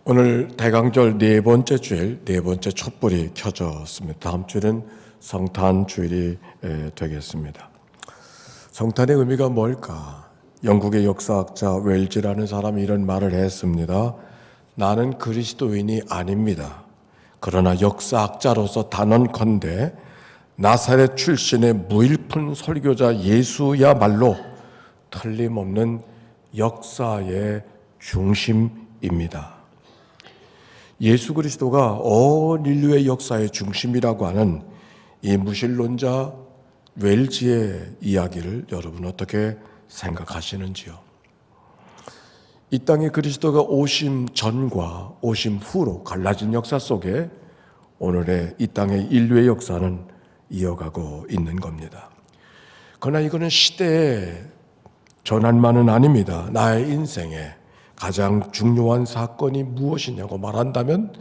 오늘 대강절 네 번째 주일, 네 번째 촛불이 켜졌습니다. 다음 주일은 성탄 주일이 되겠습니다. 성탄의 의미가 뭘까? 영국의 역사학자 웰즈라는 사람이 이런 말을 했습니다. 나는 그리스도인이 아닙니다. 그러나 역사학자로서 단언컨대 나사렛 출신의 무일푼 설교자 예수야말로 틀림없는 역사의 중심입니다. 예수 그리스도가 온 인류의 역사의 중심이라고 하는 이 무신론자 웰즈의 이야기를 여러분 어떻게 생각하시는지요? 이 땅에 그리스도가 오심 전과 오심 후로 갈라진 역사 속에 오늘의 이 땅의 인류의 역사는 이어가고 있는 겁니다. 그러나 이거는 시대의 전환만은 아닙니다. 나의 인생에 가장 중요한 사건이 무엇이냐고 말한다면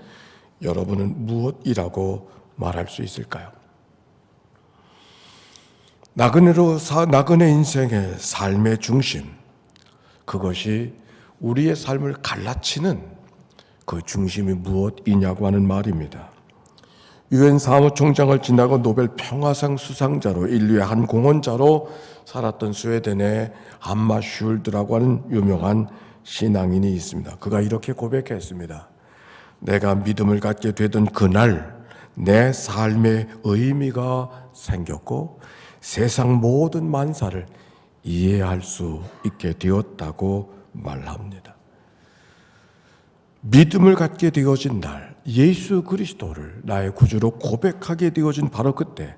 여러분은 무엇이라고 말할 수 있을까요? 나그네 인생의 삶의 중심, 그것이 우리의 삶을 갈라치는 그 중심이 무엇이냐고 하는 말입니다. 유엔 사무총장을 지나고 노벨 평화상 수상자로 인류의 한 공헌자로 살았던 스웨덴의 한마 슐드라고 하는 유명한 신앙인이 있습니다. 그가 이렇게 고백했습니다. 내가 믿음을 갖게 되던 그날 내 삶의 의미가 생겼고 세상 모든 만사를 이해할 수 있게 되었다고 말합니다. 믿음을 갖게 되어진 날, 예수 그리스도를 나의 구주로 고백하게 되어진 바로 그때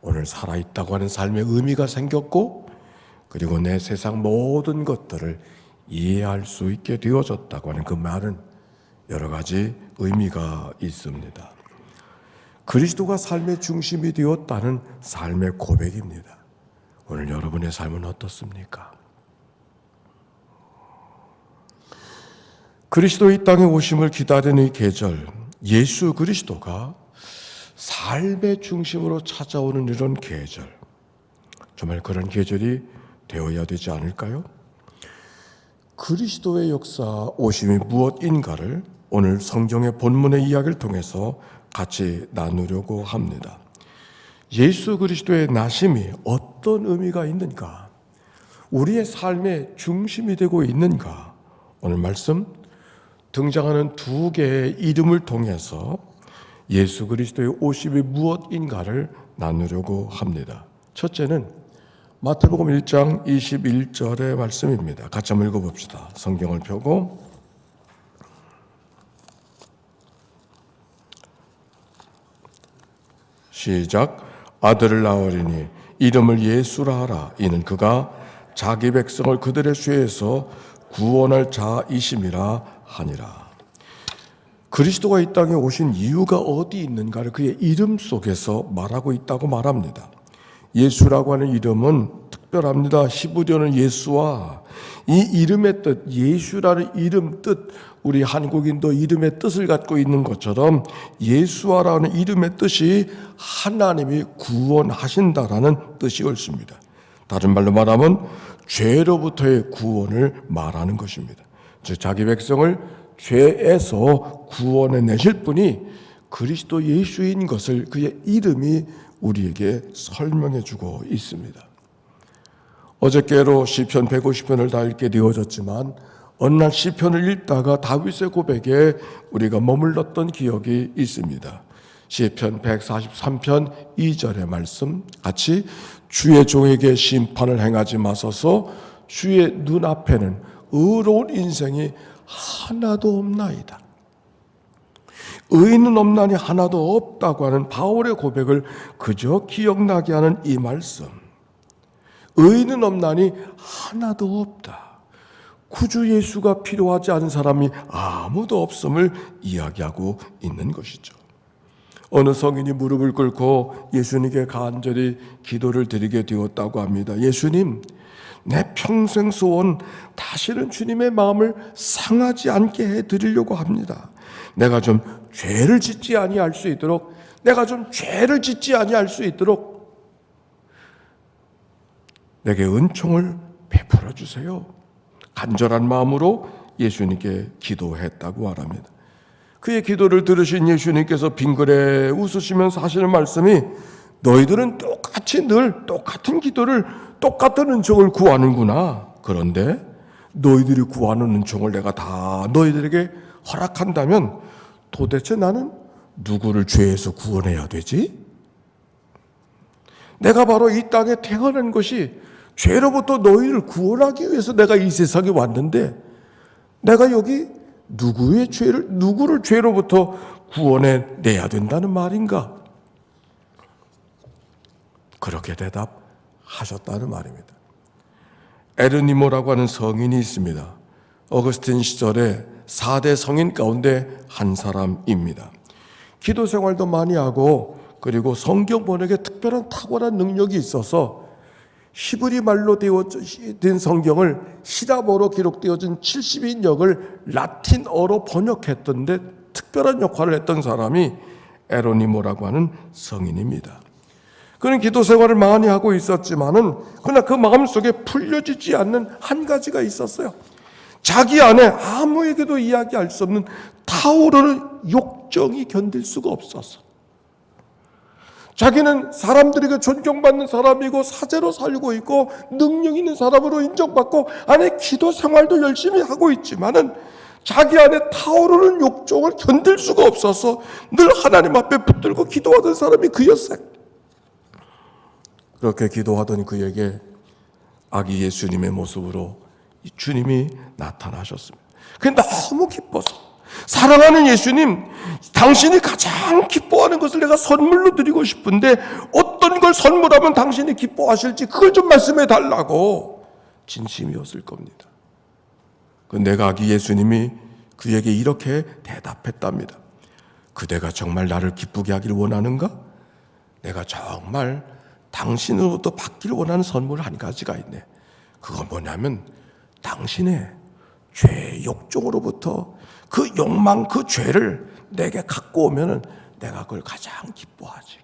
오늘 살아있다고 하는 삶의 의미가 생겼고, 그리고 내 세상 모든 것들을 이해할 수 있게 되어졌다고 하는 그 말은 여러 가지 의미가 있습니다. 그리스도가 삶의 중심이 되었다는 삶의 고백입니다. 오늘 여러분의 삶은 어떻습니까? 그리스도 이 땅에 오심을 기다리는 이 계절, 예수 그리스도가 삶의 중심으로 찾아오는 이런 계절, 정말 그런 계절이 되어야 되지 않을까요? 그리스도의 역사 오심이 무엇인가를 오늘 성경의 본문의 이야기를 통해서 같이 나누려고 합니다. 예수 그리스도의 나심이 어떤 의미가 있는가? 우리의 삶의 중심이 되고 있는가? 오늘 말씀 등장하는 두 개의 이름을 통해서 예수 그리스도의 오심이 무엇인가를 나누려고 합니다. 첫째는 마태복음 1장 21절의 말씀입니다. 같이 한번 읽어봅시다. 성경을 펴고 시작. 아들을 낳으리니 이름을 예수라 하라. 이는 그가 자기 백성을 그들의 죄에서 구원할 자이심이라 하니라. 그리스도가 이 땅에 오신 이유가 어디 있는가를 그의 이름 속에서 말하고 있다고 말합니다. 예수라고 하는 이름은 특별합니다. 히브리어는 예수와 이 이름의 뜻, 예수라는 이름 뜻, 우리 한국인도 이름의 뜻을 갖고 있는 것처럼 예수와라는 이름의 뜻이 하나님이 구원하신다라는 뜻이 옳습니다. 다른 말로 말하면 죄로부터의 구원을 말하는 것입니다. 즉 자기 백성을 죄에서 구원해내실 분이 그리스도 예수인 것을 그의 이름이 우리에게 설명해주고 있습니다. 어저께로 시편 150편을 다 읽게 되어졌지만 어느 날 시편을 읽다가 다윗의 고백에 우리가 머물렀던 기억이 있습니다. 시편 143편 2절의 말씀 같이 주의 종에게 심판을 행하지 마소서 주의 눈앞에는 의로운 인생이 하나도 없나이다. 의인은 없나니 하나도 없다고 하는 바울의 고백을 그저 기억나게 하는 이 말씀. 의인은 없나니 하나도 없다. 구주 예수가 필요하지 않은 사람이 아무도 없음을 이야기하고 있는 것이죠. 어느 성인이 무릎을 꿇고 예수님께 간절히 기도를 드리게 되었다고 합니다. 예수님, 내 평생 소원 다시는 주님의 마음을 상하지 않게 해드리려고 합니다. 내가 좀 죄를 짓지 아니할 수 있도록 내게 은총을 베풀어 주세요. 간절한 마음으로 예수님께 기도했다고 말합니다. 그의 기도를 들으신 예수님께서 빙그레 웃으시면서 하시는 말씀이 너희들은 똑같이 늘 똑같은 기도를 똑같은 은총을 구하는구나. 그런데 너희들이 구하는 은총을 내가 다 너희들에게 허락한다면 도대체 나는 누구를 죄에서 구원해야 되지? 내가 바로 이 땅에 태어난 것이 죄로부터 너희를 구원하기 위해서 내가 이 세상에 왔는데 내가 여기 누구를 죄로부터 구원해내야 된다는 말인가? 그렇게 대답하셨다는 말입니다. 에르니모라고 하는 성인이 있습니다. 어거스틴 시절에 4대 성인 가운데 한 사람입니다. 기도 생활도 많이 하고 그리고 성경 번역에 특별한 탁월한 능력이 있어서 히브리 말로 된 성경을 시라버로 기록되어진 70인역을 라틴어로 번역했던데 특별한 역할을 했던 사람이 에르니모라고 하는 성인입니다. 그는 기도 생활을 많이 하고 있었지만은 그러나 그 마음속에 풀려지지 않는 한 가지가 있었어요. 자기 안에 아무에게도 이야기할 수 없는 타오르는 욕정이 견딜 수가 없었어. 자기는 사람들에게 존경받는 사람이고 사제로 살고 있고 능력 있는 사람으로 인정받고 안에 기도 생활도 열심히 하고 있지만은 자기 안에 타오르는 욕정을 견딜 수가 없어서 늘 하나님 앞에 붙들고 기도하던 사람이 그였어요. 그렇게 기도하던 그에게 아기 예수님의 모습으로 주님이 나타나셨습니다. 그게 너무 기뻐서 사랑하는 예수님, 당신이 가장 기뻐하는 것을 내가 선물로 드리고 싶은데 어떤 걸 선물하면 당신이 기뻐하실지 그걸 좀 말씀해 달라고 진심이었을 겁니다. 내가 아기 예수님이 그에게 이렇게 대답했답니다. 그대가 정말 나를 기쁘게 하기를 원하는가? 내가 정말 당신으로부터 받기를 원하는 선물 한 가지가 있네. 그건 뭐냐면 당신의 죄 욕정으로부터 그 욕망, 그 죄를 내게 갖고 오면은 내가 그걸 가장 기뻐하지.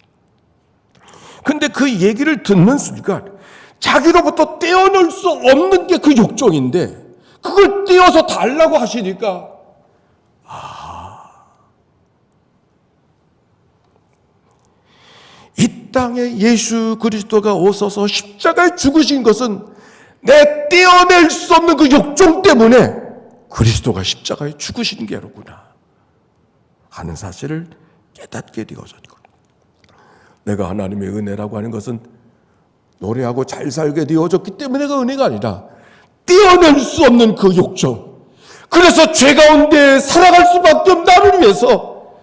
근데 그 얘기를 듣는 순간 자기로부터 떼어낼 수 없는 게 그 욕정인데 그걸 떼어서 달라고 하시니까 이 땅에 예수 그리스도가 오셔서 십자가에 죽으신 것은 내 떼어낼 수 없는 그 욕정 때문에 그리스도가 십자가에 죽으신 게로구나 하는 사실을 깨닫게 되어졌고, 내가 하나님의 은혜라고 하는 것은 노래하고 잘 살게 되어졌기 때문에가 은혜가 아니라 떼어낼 수 없는 그 욕정, 그래서 죄 가운데 살아갈 수밖에 없는 나를 위해서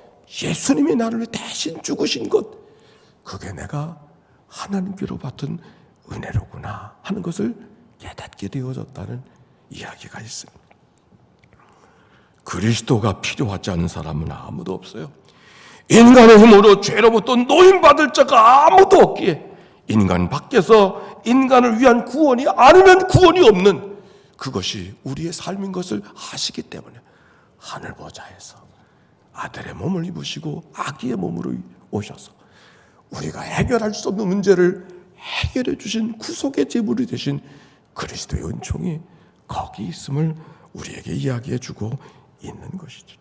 예수님이 나를 대신 죽으신 것, 그게 내가 하나님께로 받은 은혜로구나 하는 것을 깨닫게 되어졌다는 이야기가 있습니다. 그리스도가 필요하지 않은 사람은 아무도 없어요. 인간의 힘으로 죄로부터 노임받을 자가 아무도 없기에 인간 밖에서 인간을 위한 구원이 아니면 구원이 없는 그것이 우리의 삶인 것을 아시기 때문에 하늘 보좌에서 아들의 몸을 입으시고 아기의 몸으로 오셔서 우리가 해결할 수 없는 문제를 해결해 주신 구속의 제물이 되신 그리스도의 은총이 거기 있음을 우리에게 이야기해 주고 있는 것이죠.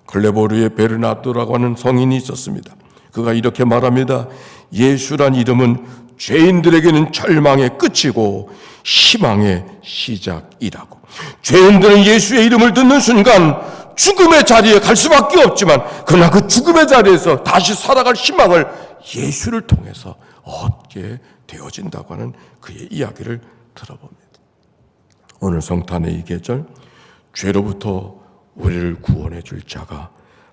클레보르의 베르나토라고 하는 성인이 있었습니다. 그가 이렇게 말합니다. 예수란 이름은 죄인들에게는 절망의 끝이고 희망의 시작이라고. 죄인들은 예수의 이름을 듣는 순간 죽음의 자리에 갈 수밖에 없지만 그러나 그 죽음의 자리에서 다시 살아갈 희망을 예수를 통해서 얻게 되어진다고 하는 그의 이야기를 들어봅니다. 오늘 성탄의 이 계절, 죄로부터 우리를 구원해 줄 자가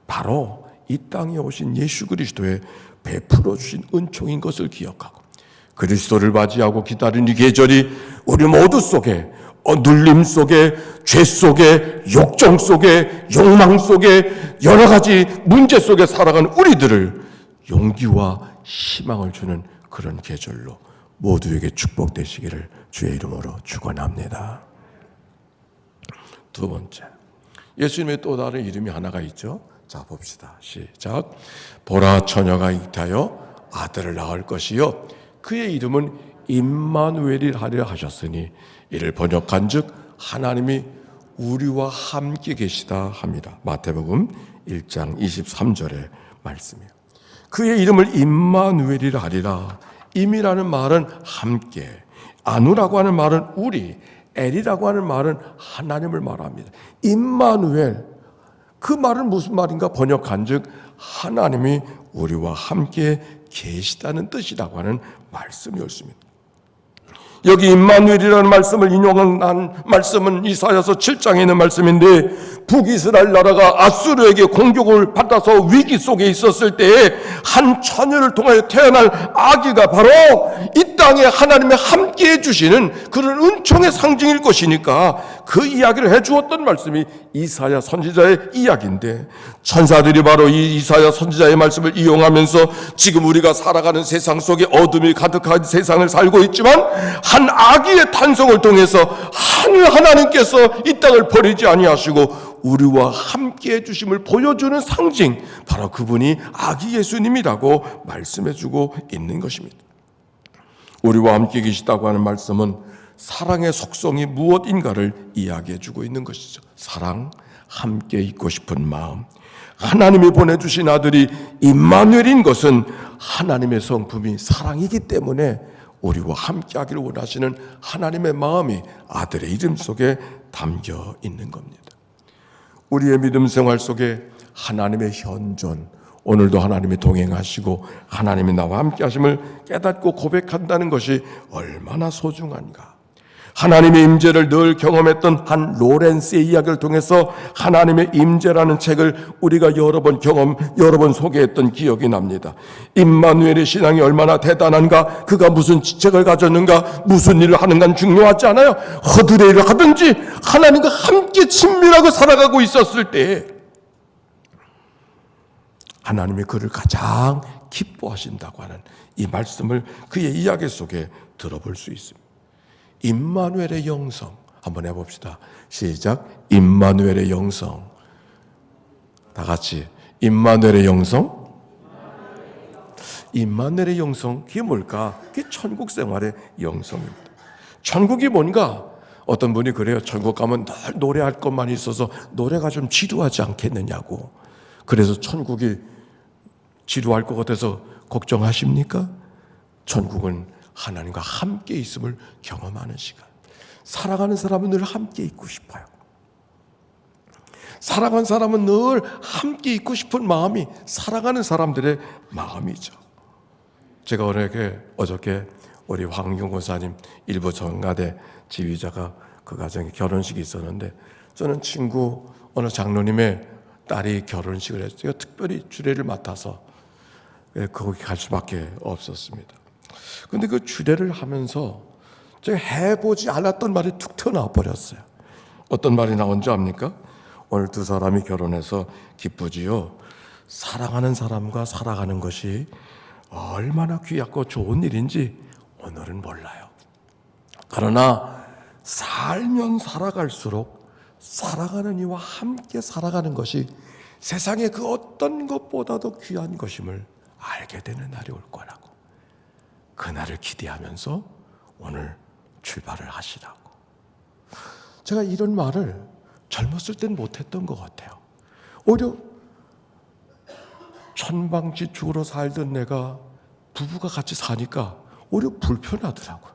바로 이 땅에 오신 예수 그리스도의 베풀어 주신 은총인 것을 기억하고 그리스도를 맞이하고 기다리는 이 계절이 우리 모두 속에 눌림 속에 죄 속에 욕정 속에 욕망 속에 여러 가지 문제 속에 살아가는 우리들을 용기와 희망을 주는 그런 계절로 모두에게 축복되시기를 주의 이름으로 축원합니다. 두 번째, 예수님의 또 다른 이름이 하나가 있죠. 자, 봅시다. 시작. 보라, 처녀가 잉타여 아들을 낳을 것이요 그의 이름은 임마누엘이라 하려 하셨으니 이를 번역한즉 하나님이 우리와 함께 계시다 합니다. 마태복음 1장 23절의 말씀이에요. 그의 이름을 임마누엘이라 하리라. 임이라는 말은 함께, 아누라고 하는 말은 우리, 엘이라고 하는 말은 하나님을 말합니다. 임마누엘, 그 말은 무슨 말인가? 번역한즉 하나님이 우리와 함께 계시다는 뜻이라고 하는 말씀이었습니다. 여기 임마누엘이라는 말씀을 인용한 말씀은 이사야서 7장에 있는 말씀인데, 북이스라엘 나라가 아수르에게 공격을 받아서 위기 속에 있었을 때에 한 처녀를 통하여 태어날 아기가 바로 이 땅에 하나님의 함께 해주시는 그런 은총의 상징일 것이니까 그 이야기를 해주었던 말씀이 이사야 선지자의 이야기인데, 천사들이 바로 이 이사야 선지자의 말씀을 이용하면서 지금 우리가 살아가는 세상 속에 어둠이 가득한 세상을 살고 있지만 한 아기의 탄생을 통해서 하나님께서 이 땅을 버리지 아니하시고 우리와 함께 해주심을 보여주는 상징, 바로 그분이 아기 예수님이라고 말씀해주고 있는 것입니다. 우리와 함께 계시다고 하는 말씀은 사랑의 속성이 무엇인가를 이야기해주고 있는 것이죠. 사랑, 함께 있고 싶은 마음. 하나님이 보내주신 아들이 임마누엘인 것은 하나님의 성품이 사랑이기 때문에 우리와 함께하기를 원하시는 하나님의 마음이 아들의 이름 속에 담겨 있는 겁니다. 우리의 믿음 생활 속에 하나님의 현존, 오늘도 하나님이 동행하시고 하나님이 나와 함께 하심을 깨닫고 고백한다는 것이 얼마나 소중한가. 하나님의 임재를 늘 경험했던 한 로렌스의 이야기를 통해서 하나님의 임재라는 책을 우리가 여러 번 소개했던 기억이 납니다. 임마누엘의 신앙이 얼마나 대단한가, 그가 무슨 지책을 가졌는가, 무슨 일을 하는가는 중요하지 않아요. 허드렛 일을 하든지 하나님과 함께 친밀하게 살아가고 있었을 때 하나님이 그를 가장 기뻐하신다고 하는 이 말씀을 그의 이야기 속에 들어볼 수 있습니다. 임마누엘의 영성 한번 해봅시다. 시작. 임마누엘의 영성. 다 같이 임마누엘의 영성. 임마누엘의 영성, 그게 뭘까? 그게 천국 생활의 영성입니다. 천국이 뭔가? 어떤 분이 그래요. 천국 가면 늘 노래할 것만 있어서 노래가 좀 지루하지 않겠느냐고. 그래서 천국이 지루할 것 같아서 걱정하십니까? 천국은 하나님과 함께 있음을 경험하는 시간. 사랑하는 사람은 늘 함께 있고 싶어요. 사랑하는 사람은 늘 함께 있고 싶은 마음이 사랑하는 사람들의 마음이죠. 제가 어저께 우리 황용 권사님 일부 정가대 지휘자가 그 가정에 결혼식이 있었는데, 저는 친구 어느 장로님의 딸이 결혼식을 했어요. 제가 특별히 주례를 맡아서 거기 갈 수밖에 없었습니다. 근데 그 주례를 하면서 제가 해보지 않았던 말이 툭 튀어나와 버렸어요. 어떤 말이 나온지 압니까? 오늘 두 사람이 결혼해서 기쁘지요. 사랑하는 사람과 살아가는 것이 얼마나 귀하고 좋은 일인지 오늘은 몰라요. 그러나 살면 살아갈수록 사랑하는 이와 함께 살아가는 것이 세상의 그 어떤 것보다도 귀한 것임을 알게 되는 날이 올 거라고. 그날을 기대하면서 오늘 출발을 하시라고. 제가 이런 말을 젊었을 땐 못했던 것 같아요. 오히려 천방지축으로 살던 내가 부부가 같이 사니까 오히려 불편하더라고요.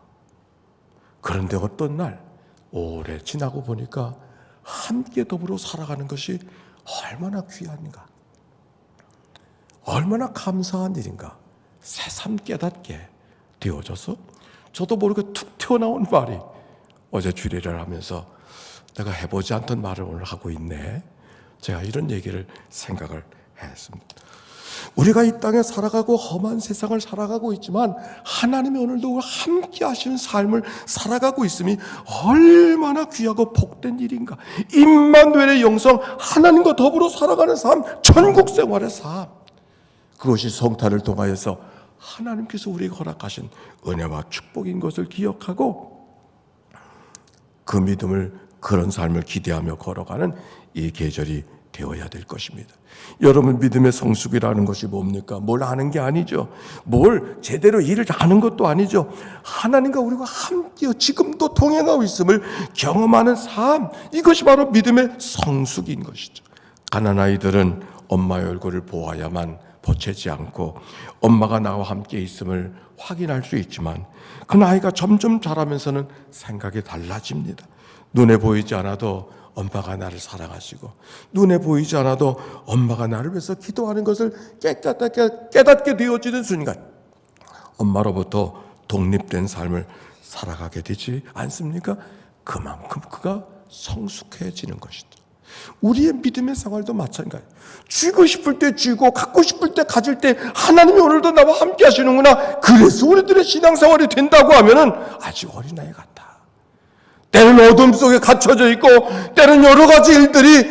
그런데 어떤 날 오래 지나고 보니까 함께 더불어 살아가는 것이 얼마나 귀한가, 얼마나 감사한 일인가 새삼 깨닫게 되어져서 저도 모르게 툭 튀어나온 말이 어제 주례를 하면서 내가 해보지 않던 말을 오늘 하고 있네. 제가 이런 얘기를 생각을 했습니다. 우리가 이 땅에 살아가고 험한 세상을 살아가고 있지만 하나님이 오늘도 함께 하시는 삶을 살아가고 있음이 얼마나 귀하고 복된 일인가. 임마누엘의 영성, 하나님과 더불어 살아가는 삶, 천국 생활의 삶, 그것이 성탄을 통하여서 하나님께서 우리에게 허락하신 은혜와 축복인 것을 기억하고 그 믿음을, 그런 삶을 기대하며 걸어가는 이 계절이 되어야 될 것입니다. 여러분, 믿음의 성숙이라는 것이 뭡니까? 뭘 아는 게 아니죠. 뭘 제대로 일을 하는 것도 아니죠. 하나님과 우리가 함께 지금도 동행하고 있음을 경험하는 삶, 이것이 바로 믿음의 성숙인 것이죠. 가난아이들은 엄마의 얼굴을 보아야만 보채지 않고 엄마가 나와 함께 있음을 확인할 수 있지만, 그 나이가 점점 자라면서는 생각이 달라집니다. 눈에 보이지 않아도 엄마가 나를 사랑하시고, 눈에 보이지 않아도 엄마가 나를 위해서 기도하는 것을 깨닫게 되어지는 순간 엄마로부터 독립된 삶을 살아가게 되지 않습니까? 그만큼 그가 성숙해지는 것이죠. 우리의 믿음의 생활도 마찬가지예요. 쥐고 싶을 때 쥐고 갖고 싶을 때 가질 때 하나님이 오늘도 나와 함께 하시는구나, 그래서 우리들의 신앙생활이 된다고 하면은 아직 어린아이 같다. 때는 어둠 속에 갇혀져 있고, 때는 여러 가지 일들이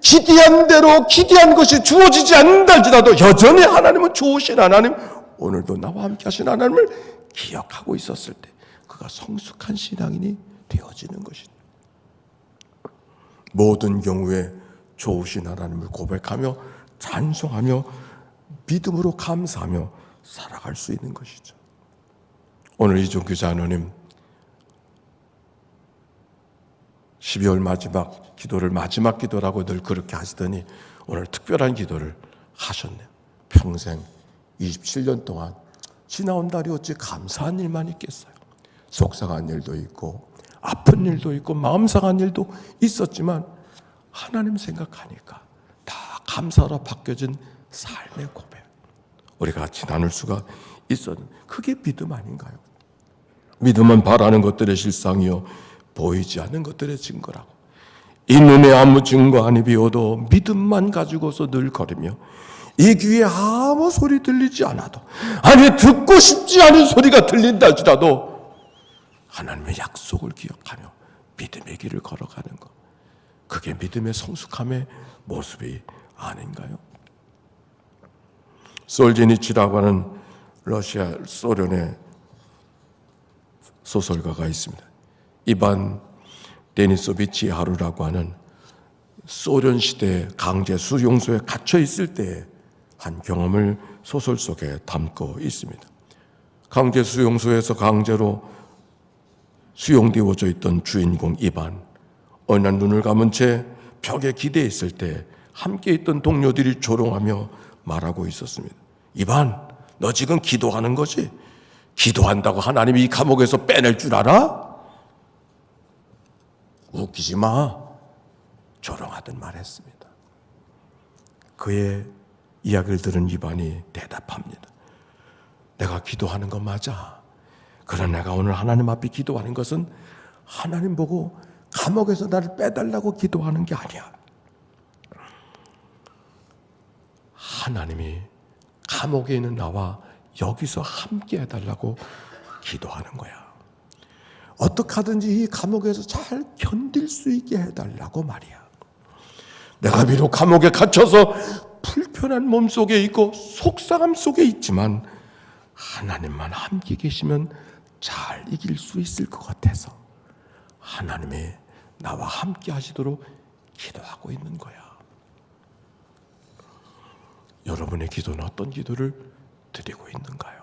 기대한 대로 기대한 것이 주어지지 않는다 할지라도 여전히 하나님은 좋으신 하나님, 오늘도 나와 함께 하신 하나님을 기억하고 있었을 때 그가 성숙한 신앙인이 되어지는 것입니다. 모든 경우에 좋으신 하나님을 고백하며 찬송하며 믿음으로 감사하며 살아갈 수 있는 것이죠. 오늘 이종규 장로님 12월 마지막 기도를 마지막 기도라고 늘 그렇게 하시더니 오늘 특별한 기도를 하셨네요. 평생 27년 동안 지나온 달이 어찌 감사한 일만 있겠어요. 속상한 일도 있고 아픈 일도 있고 마음 상한 일도 있었지만 하나님 생각하니까 다 감사로 바뀌어진 삶의 고백, 우리가 같이 나눌 수가 있었는데, 그게 믿음 아닌가요? 믿음은 바라는 것들의 실상이요 보이지 않는 것들의 증거라고. 이 눈에 아무 증거 아니 비어도 믿음만 가지고서 늘 걸으며, 이 귀에 아무 소리 들리지 않아도, 아니 듣고 싶지 않은 소리가 들린다 할지라도 하나님의 약속을 기억하며 믿음의 길을 걸어가는 것, 그게 믿음의 성숙함의 모습이 아닌가요? 솔제니치라고 하는 러시아 소련의 소설가가 있습니다. 이반 데니소비치 하루라고 하는 소련 시대 강제 수용소에 갇혀 있을 때 한 경험을 소설 속에 담고 있습니다. 강제 수용소에서 강제로 수용되어져 있던 주인공 이반, 어느 날 눈을 감은 채 벽에 기대어 있을 때 함께 있던 동료들이 조롱하며 말하고 있었습니다. 이반, 너 지금 기도하는 거지? 기도한다고 하나님이 이 감옥에서 빼낼 줄 알아? 웃기지 마. 조롱하듯 말했습니다. 그의 이야기를 들은 이반이 대답합니다. 내가 기도하는 건 맞아. 그러나 내가 오늘 하나님 앞에 기도하는 것은 하나님 보고 감옥에서 나를 빼달라고 기도하는 게 아니야. 하나님이 감옥에 있는 나와 여기서 함께 해달라고 기도하는 거야. 어떻게 하든지 이 감옥에서 잘 견딜 수 있게 해달라고 말이야. 내가 비록 감옥에 갇혀서 불편한 몸 속에 있고 속상함 속에 있지만 하나님만 함께 계시면 잘 이길 수 있을 것 같아서 하나님이 나와 함께 하시도록 기도하고 있는 거야. 여러분의 기도는 어떤 기도를 드리고 있는가요?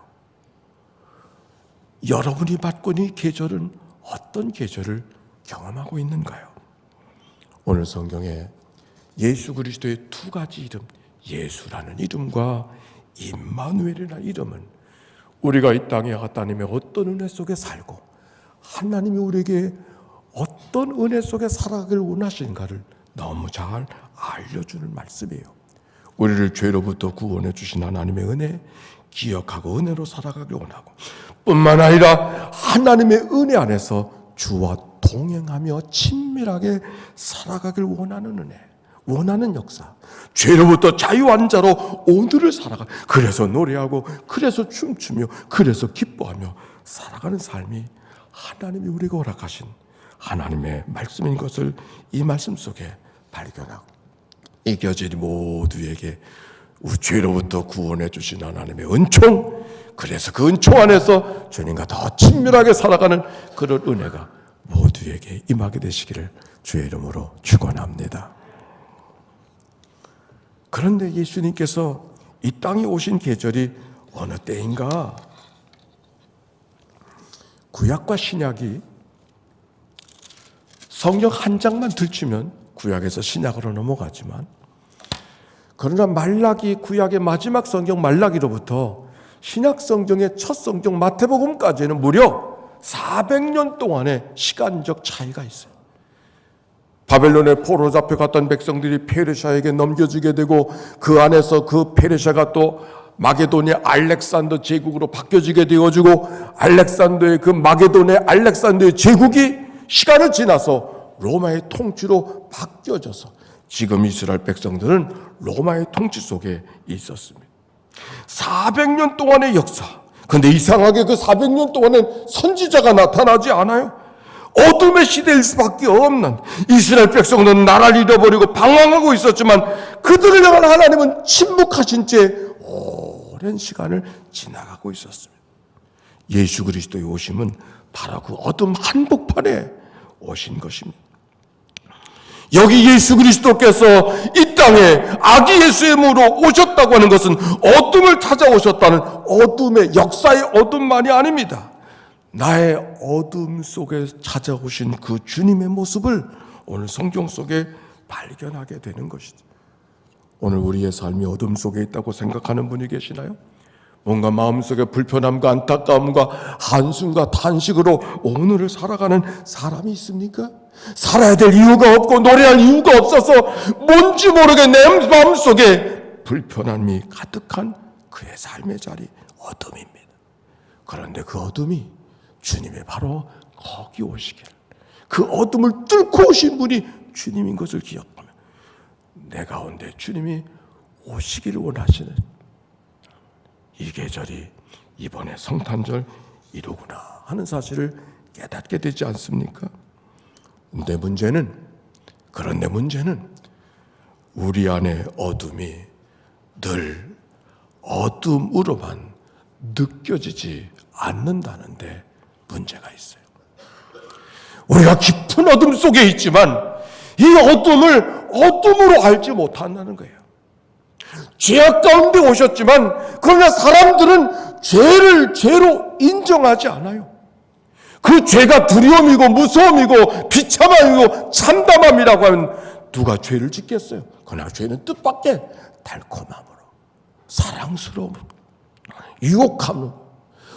여러분이 받고 있는 계절은 어떤 계절을 경험하고 있는가요? 오늘 성경에 예수 그리스도의 두 가지 이름, 예수라는 이름과 임마누엘이라는 이름은 우리가 이 땅에 하나님의 어떤 은혜 속에 살고 하나님이 우리에게 어떤 은혜 속에 살아가길 원하시는가를 너무 잘 알려주는 말씀이에요. 우리를 죄로부터 구원해 주신 하나님의 은혜 기억하고 은혜로 살아가길 원하고, 뿐만 아니라 하나님의 은혜 안에서 주와 동행하며 친밀하게 살아가길 원하는 은혜, 원하는 역사, 죄로부터 자유한 자로 오늘을 살아가, 그래서 노래하고 그래서 춤추며 그래서 기뻐하며 살아가는 삶이 하나님이 우리가 허락하신 하나님의 말씀인 것을 이 말씀 속에 발견하고, 이 교제리 모두에게 죄로부터 구원해 주신 하나님의 은총, 그래서 그 은총 안에서 주님과 더 친밀하게 살아가는 그런 은혜가 모두에게 임하게 되시기를 주의 이름으로 축원합니다. 그런데 예수님께서 이 땅에 오신 계절이 어느 때인가? 구약과 신약이 성경 한 장만 들추면 구약에서 신약으로 넘어가지만, 그러나 말라기, 구약의 마지막 성경 말라기로부터 신약 성경의 첫 성경 마태복음까지는 무려 400년 동안의 시간적 차이가 있어요. 바벨론에 포로 잡혀갔던 백성들이 페르시아에게 넘겨주게 되고, 그 안에서 그 페르시아가 또 마게도니아 알렉산더 제국으로 바뀌어지게 되어지고, 알렉산더의 그 마게도니아 알렉산더의 제국이 시간을 지나서 로마의 통치로 바뀌어져서 지금 이스라엘 백성들은 로마의 통치 속에 있었습니다. 400년 동안의 역사. 근데 이상하게 그 400년 동안엔 선지자가 나타나지 않아요. 어둠의 시대일 수밖에 없는 이스라엘 백성들은 나라를 잃어버리고 방황하고 있었지만, 그들을 향한 하나님은 침묵하신 채 오랜 시간을 지나가고 있었습니다. 예수 그리스도의 오심은 바로 그 어둠 한복판에 오신 것입니다. 여기 예수 그리스도께서 이 땅에 아기 예수의 몸으로 오셨다고 하는 것은 어둠을 찾아오셨다는 어둠의 역사의 어둠만이 아닙니다. 나의 어둠 속에 찾아오신 그 주님의 모습을 오늘 성경 속에 발견하게 되는 것이죠. 오늘 우리의 삶이 어둠 속에 있다고 생각하는 분이 계시나요? 뭔가 마음속에 불편함과 안타까움과 한숨과 탄식으로 오늘을 살아가는 사람이 있습니까? 살아야 될 이유가 없고 노래할 이유가 없어서 뭔지 모르게 내 마음속에 불편함이 가득한 그의 삶의 자리, 어둠입니다. 그런데 그 어둠이 주님의 바로 거기 오시길, 그 어둠을 뚫고 오신 분이 주님인 것을 기억하면 내 가운데 주님이 오시기를 원하시는 이 계절이 이번에 성탄절 이루구나 하는 사실을 깨닫게 되지 않습니까? 그런데 문제는 우리 안에 어둠이 늘 어둠으로만 느껴지지 않는다는데 문제가 있어요. 우리가 깊은 어둠 속에 있지만 이 어둠을 어둠으로 알지 못한다는 거예요. 죄악 가운데 오셨지만 그러나 사람들은 죄를 죄로 인정하지 않아요. 그 죄가 두려움이고 무서움이고 비참함이고 참담함이라고 하면 누가 죄를 짓겠어요? 그러나 죄는 뜻밖의 달콤함으로, 사랑스러움으로, 유혹함으로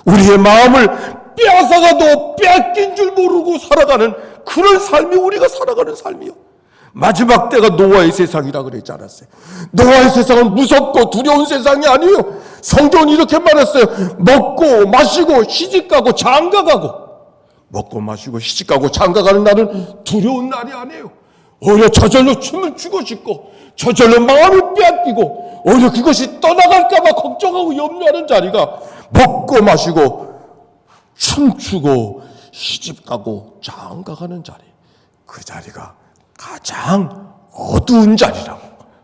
우리의 마음을 빼앗아가도 빼앗긴 줄 모르고 살아가는 그런 삶이 우리가 살아가는 삶이요. 마지막 때가 노아의 세상이라 그랬지 않았어요? 노아의 세상은 무섭고 두려운 세상이 아니에요. 성경은 이렇게 말했어요. 먹고 마시고 시집가고 장가가고, 먹고 마시고 시집가고 장가가는 날은 두려운 날이 아니에요. 오히려 저절로 춤을 추고 싶고 저절로 마음을 빼앗기고 오히려 그것이 떠나갈까 봐 걱정하고 염려하는 자리가 먹고 마시고 춤추고 시집가고 장가가는 자리, 그 자리가 가장 어두운 자리라고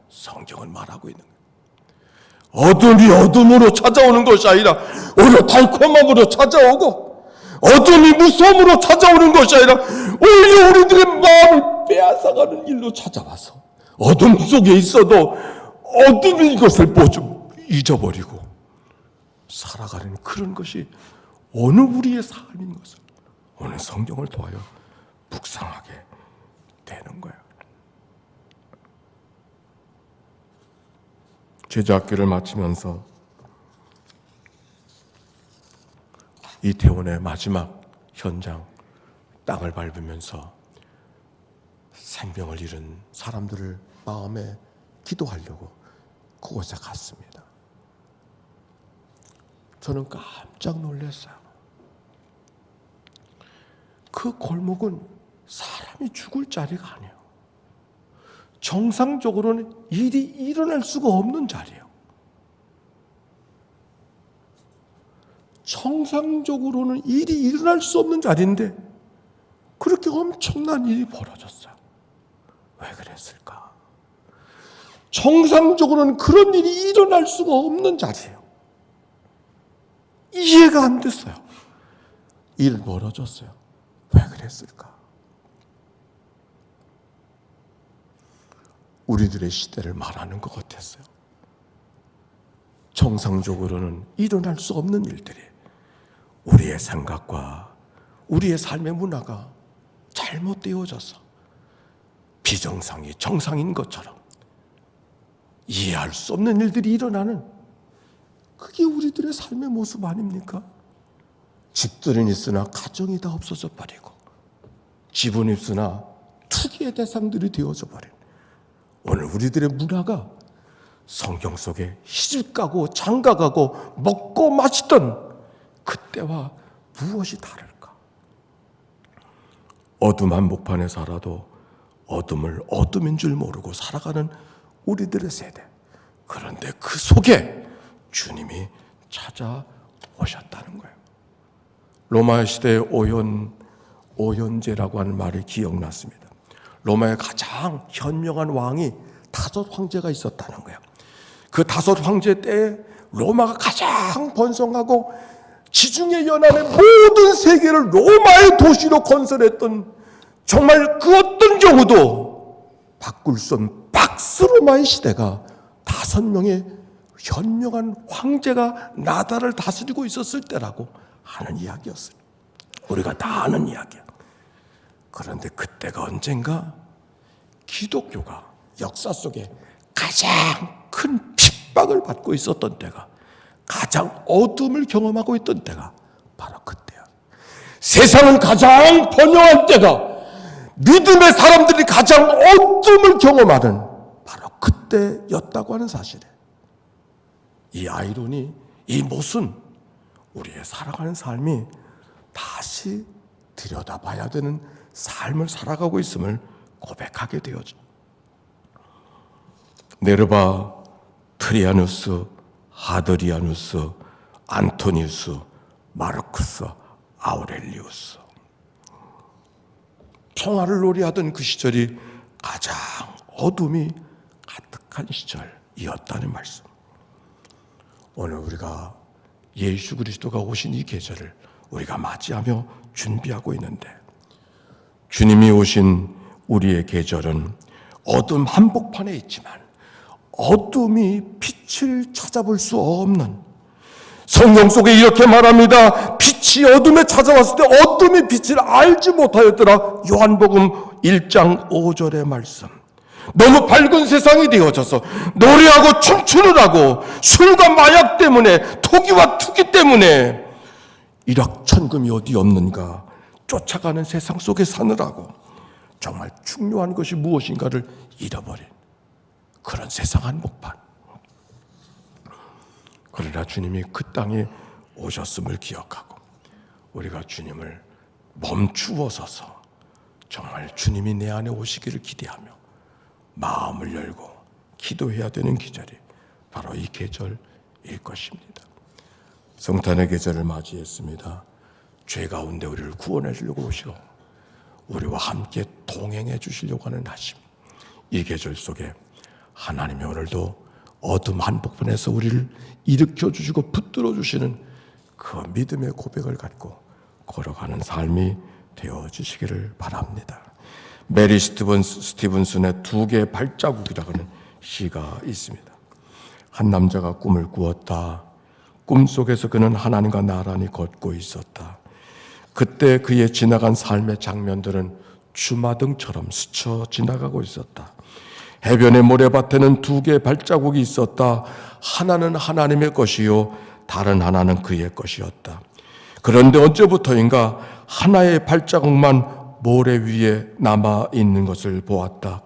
성경은 말하고 있는 거예요. 어둠이 어둠으로 찾아오는 것이 아니라 오히려 달콤함으로 찾아오고, 어둠이 무서움으로 찾아오는 것이 아니라 오히려 우리들의 마음을 빼앗아가는 일로 찾아와서 어둠 속에 있어도 어둠인 것을 잊어버리고 살아가는 그런 것이 어느 우리의 삶인 것을 오늘 성경을 통하여 묵상하게 되는 거예요. 제자학교를 마치면서 이태원의 마지막 현장 땅을 밟으면서 생명을 잃은 사람들을 마음에 기도하려고 그곳에 갔습니다. 저는 깜짝 놀랐어요. 그 골목은 사람이 죽을 자리가 아니에요. 정상적으로는 일이 일어날 수가 없는 자리예요. 정상적으로는 일이 일어날 수 없는 자리인데 그렇게 엄청난 일이 벌어졌어요. 왜 그랬을까? 정상적으로는 그런 일이 일어날 수가 없는 자리예요. 이해가 안 됐어요. 일 벌어졌어요. 왜 그랬을까? 우리들의 시대를 말하는 것 같았어요. 정상적으로는 일어날 수 없는 일들이 우리의 생각과 우리의 삶의 문화가 잘못되어져서 비정상이 정상인 것처럼 이해할 수 없는 일들이 일어나는, 그게 우리들의 삶의 모습 아닙니까? 집들은 있으나 가정이 다 없어져 버리고, 집은 있으나 투기의 대상들이 되어져 버린 오늘 우리들의 문화가 성경 속에 시집가고 장가가고 먹고 마시던 그때와 무엇이 다를까? 어둠 한복판에 살아도 어둠을 어둠인 줄 모르고 살아가는 우리들의 세대. 그런데 그 속에 주님이 찾아오셨다는 거예요. 로마 시대의 오연제라고 하는 말이 기억났습니다. 로마의 가장 현명한 왕이 5 황제가 있었다는 거예요. 그 5 황제 때에 로마가 가장 번성하고 지중해 연안의 모든 세계를 로마의 도시로 건설했던, 정말 그 어떤 경우도 바꿀 수 없는 박스로마의 시대가 5명의 현명한 황제가 나라를 다스리고 있었을 때라고 하는 이야기였어요. 우리가 다 아는 이야기야. 그런데 그때가 언젠가 기독교가 역사 속에 가장 큰 핍박을 받고 있었던 때가, 가장 어둠을 경험하고 있던 때가 바로 그때야. 세상은 가장 번영한 때가, 믿음의 사람들이 가장 어둠을 경험하는 바로 그때였다고 하는 사실에, 이 아이러니, 이 모순, 우리의 살아가는 삶이 다시 들여다봐야 되는 삶을 살아가고 있음을 고백하게 되어져. 네르바, 트리아누스, 하드리아누스, 안토니우스, 마르쿠스, 아우렐리우스. 평화를 노래하던 그 시절이 가장 어둠이 가득한 시절이었다는 말씀. 오늘 우리가 예수 그리스도가 오신 이 계절을 우리가 맞이하며 준비하고 있는데, 주님이 오신 우리의 계절은 어둠 한복판에 있지만 어둠이 빛을 찾아볼 수 없는, 성경 속에 이렇게 말합니다. 빛이 어둠에 찾아왔을 때 어둠이 빛을 알지 못하였더라. 요한복음 1장 5절의 말씀. 너무 밝은 세상이 되어져서 노래하고 춤추느라고, 술과 마약 때문에, 토기와 투기 때문에 일확천금이 어디 없는가 쫓아가는 세상 속에 사느라고 정말 중요한 것이 무엇인가를 잃어버린 그런 세상 한복판. 그러나 주님이 그 땅에 오셨음을 기억하고 우리가 주님을 멈추어 서서 정말 주님이 내 안에 오시기를 기대하며 마음을 열고 기도해야 되는 계절이 바로 이 계절일 것입니다. 성탄의 계절을 맞이했습니다. 죄 가운데 우리를 구원해 주려고 오시고 우리와 함께 동행해 주시려고 하는 하심. 이 계절 속에 하나님이 오늘도 어둠 한복판에서 우리를 일으켜 주시고 붙들어 주시는 그 믿음의 고백을 갖고 걸어가는 삶이 되어지시기를 바랍니다. 메리 스티븐슨의 2개의 발자국이라고 하는 시가 있습니다. 한 남자가 꿈을 꾸었다. 꿈속에서 그는 하나님과 나란히 걷고 있었다. 그때 그의 지나간 삶의 장면들은 주마등처럼 스쳐 지나가고 있었다. 해변의 모래밭에는 2개의 발자국이 있었다. 하나는 하나님의 것이요 다른 하나는 그의 것이었다. 그런데 언제부터인가 하나의 발자국만 모래 위에 남아 있는 것을 보았다.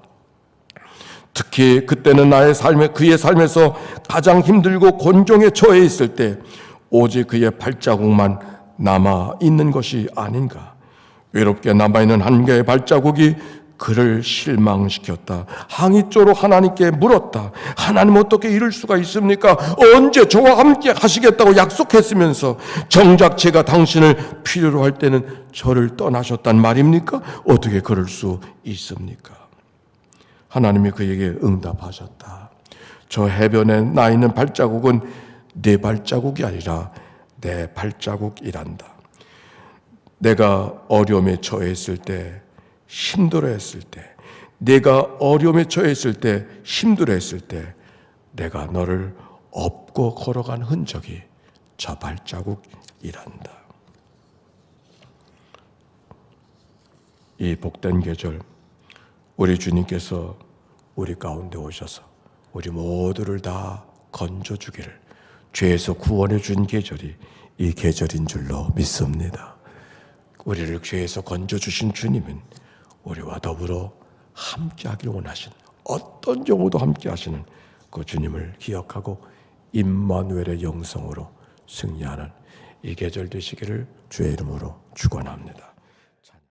특히 그때는 그의 삶에서 가장 힘들고 곤경에 처해 있을 때 오직 그의 발자국만 남아 있는 것이 아닌가. 외롭게 남아있는 한 개의 발자국이 그를 실망시켰다. 항의조로 하나님께 물었다. 하나님 어떻게 이럴 수가 있습니까? 언제 저와 함께 하시겠다고 약속했으면서 정작 제가 당신을 필요로 할 때는 저를 떠나셨단 말입니까? 어떻게 그럴 수 있습니까? 하나님이 그에게 응답하셨다. 저 해변에 나 있는 발자국은 네 발자국이 아니라 내 발자국이란다. 내가 어려움에 처했을 때, 힘들어했을 때, 내가 어려움에 처했을 때, 힘들어했을 때 내가 너를 업고 걸어간 흔적이 저 발자국이란다. 이 복된 계절, 우리 주님께서 우리 가운데 오셔서 우리 모두를 다 건져주기를, 죄에서 구원해 준 계절이 이 계절인 줄로 믿습니다. 우리를 죄에서 건져주신 주님은 우리와 더불어 함께하기를 원하신, 어떤 경우도 함께하시는 그 주님을 기억하고 임마누엘의 영성으로 승리하는 이 계절 되시기를 주의 이름으로 축원합니다.